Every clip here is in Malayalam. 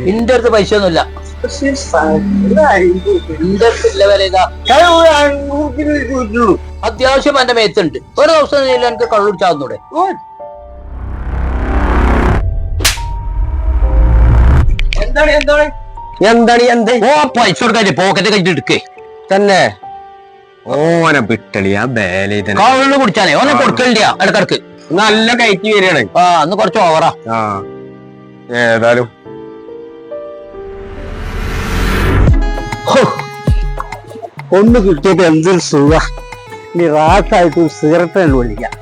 ഇന്റെ അടുത്ത് പൈസ ഒന്നുമില്ല. അത്യാവശ്യം എന്റെ മേത്തുണ്ട്. ഒരു ദിവസം എനിക്ക് കള്ളുടിച്ചാവുന്നൂടെ? എന്താണ് ഓ പൈസ കൊടുക്കാല്ലേ പോക്കറ്റ് കഴിച്ചിട്ട് എടുക്കേ തന്നെ ഓനെ വിട്ടളിയാ ബേല കള്ളു കുടിച്ചാലേ ഓനെ കൊടുക്കലില്ല ഇടക്കിടക്ക്. നല്ല കയറ്റി വരികയാണ്. അന്ന് കുറച്ച് ഓവറാ. ഏതായാലും ഒന്ന് കിട്ടിയപ്പോ എന്തൊരു സുഖ. ഇനി റാത്തായിട്ട് സിഗരറ്റ് തന്നെ വിളിക്കാം.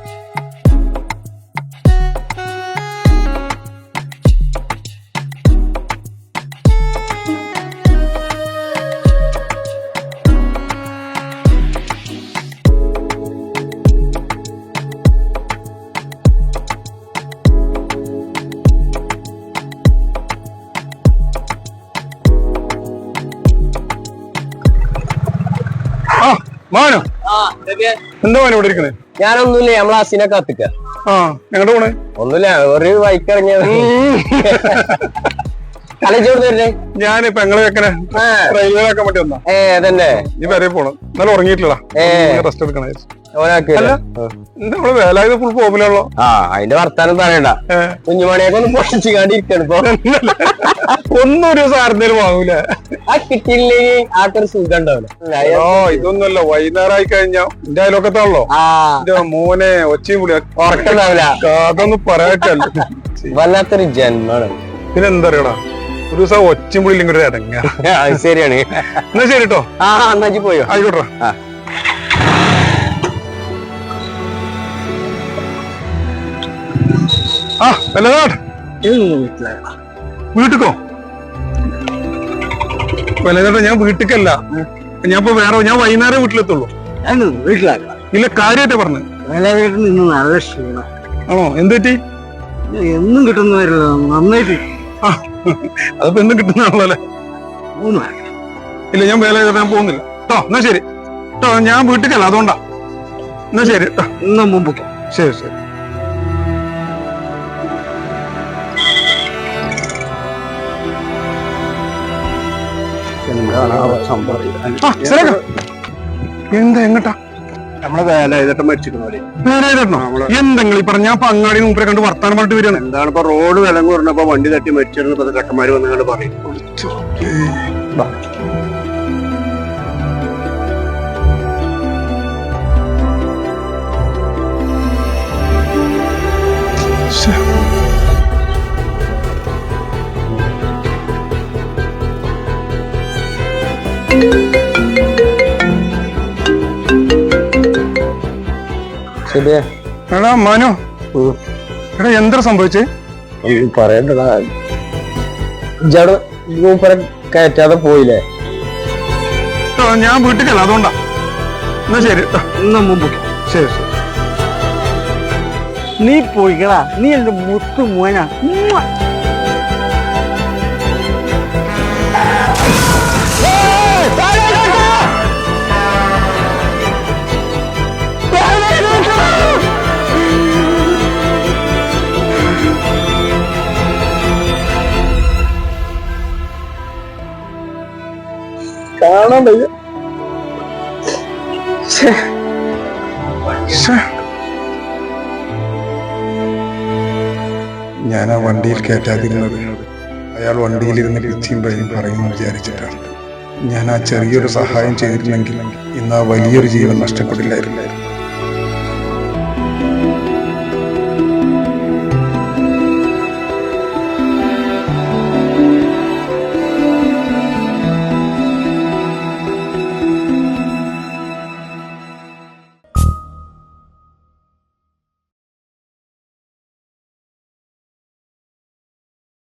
മാനോ എന്താ മോനെ ഇവിടെ ഇരിക്കണേ? ഞാനൊന്നുമില്ല, നമ്മളെ അസിനെ കാത്തിക്ക. ഞങ്ങളുടെ പോണേ ഒന്നുമില്ല, ഒരു ബൈക്കിറങ്ങിയത്. ഞാൻ പെങ്ങളെ വെക്കണേ റെയിൽവേ ആക്കാൻ വേണ്ടി വന്നാ. അതന്നെ നീ വരെ പോണം. എന്നാലും ഉറങ്ങിയിട്ടില്ല, റെസ്റ്റ് എടുക്കണേ. നമ്മള് വേലായത് ഫുൾ പോകില്ലല്ലോ. അതിന്റെ വർത്താനം പറയണ്ട. കുഞ്ഞുമണിയൊക്കെ ഒന്ന് പൊഷിച്ച് കാണ്ടിരിക്കണം. ഇപ്പൊ ഒന്നും ഒരു സാറിനേലും വാങ്ങൂല. കിട്ടിയില്ലെങ്കിൽ ആക്കൊരു സുഖം ഉണ്ടാവില്ല. ഇതൊന്നുമല്ല, വൈകുന്നേരമായി കഴിഞ്ഞാ എന്റെ അയലോക്കത്താണല്ലോ എന്റെ മോനെ ഒച്ചയും കൂടി ഉറക്കുണ്ടാവില്ല. അതൊന്നും പറയാറ്റല്ല, വല്ലാത്തൊരു ജന്മാണ്. പിന്നെ എന്താ അറിയടാ, ഒരു ദിവസം ഒച്ചയും കൂടി ഇല്ലെങ്കിൽ ഒരു ഇറങ്ങ. ശരിയാണ്. എന്നാ ശരി കേട്ടോ. എന്നാ പോയോ? ആയിക്കോട്ടെ. വീട്ടിക്കോ വലുതാ? ഞാൻ വീട്ടിക്കല്ല, ഞാൻ ഇപ്പൊ വേറെ, ഞാൻ വൈകുന്നേരം വീട്ടിലെത്തുള്ളൂ. വീട്ടിലാക്കാം. ഇല്ല, കാര്യമായിട്ട് പറഞ്ഞു. വേലായിട്ട് നിന്ന് നല്ല ക്ഷീണം. ആണോ? എന്ത് പറ്റി? എന്നും കിട്ടുന്നവരല്ലോ, നന്നായിട്ട്. അതിപ്പോ എന്നും കിട്ടുന്നതാണല്ലോ അല്ലേ? ഇല്ല, ഞാൻ വേല ചെയ്തിട്ട് ഞാൻ പോകുന്നില്ല കേട്ടോ. എന്നാ ശരി കേട്ടോ, ഞാൻ വീട്ടിക്കല്ല, അതുകൊണ്ടാ. എന്നാ ശരി കേട്ടോ. ഇന്ന് മുമ്പ് ശരി ശരി. എന്താ എങ്ങട്ടാ? നമ്മളെ വേലായുധേട്ടൻ മരിച്ചിരുന്നോലെ. വേലായുധേട്ടനോ? എന്തെങ്കിലും ഈ പറഞ്ഞ ഞാൻ അങ്ങാടി മൂപ്പരെ കണ്ട് വർത്താനം പറഞ്ഞിട്ട് വരികയാണ്. എന്താണ് ഇപ്പൊ റോഡ് വിലങ്ങ് പറഞ്ഞപ്പോ വണ്ടി തട്ടി മരിച്ചിരുന്നപ്പോ കട്ടന്മാര് വന്നുകൊണ്ട് പറയും. എടാ മനു, എടാ എന്താ സംഭവിച്ചേ? പറയണ്ടടാ, കയറ്റാതെ പോയില്ലേ? ഞാൻ വീട്ടിലല്ല, അതുകൊണ്ടാ. എന്നാ ശരി. മുമ്പ് ശരി ശരി. നീ പോയിക്കടാ, നീ എന്റെ മുത്തു മോനാ. കാണാൻ വയ്യ. ഞാൻ ആ വണ്ടിയിൽ കയറ്റാതിരുന്നത് അയാൾ വണ്ടിയിലിരുന്ന് പിച്ചിയും വഴിയും പറയുന്നു വിചാരിച്ചിട്ടാണ്. ഞാൻ ആ ചെറിയൊരു സഹായം ചെയ്തിരുന്നെങ്കിൽ ഇന്ന് ആ വലിയൊരു ജീവൻ നഷ്ടപ്പെടില്ലായിരുന്നു.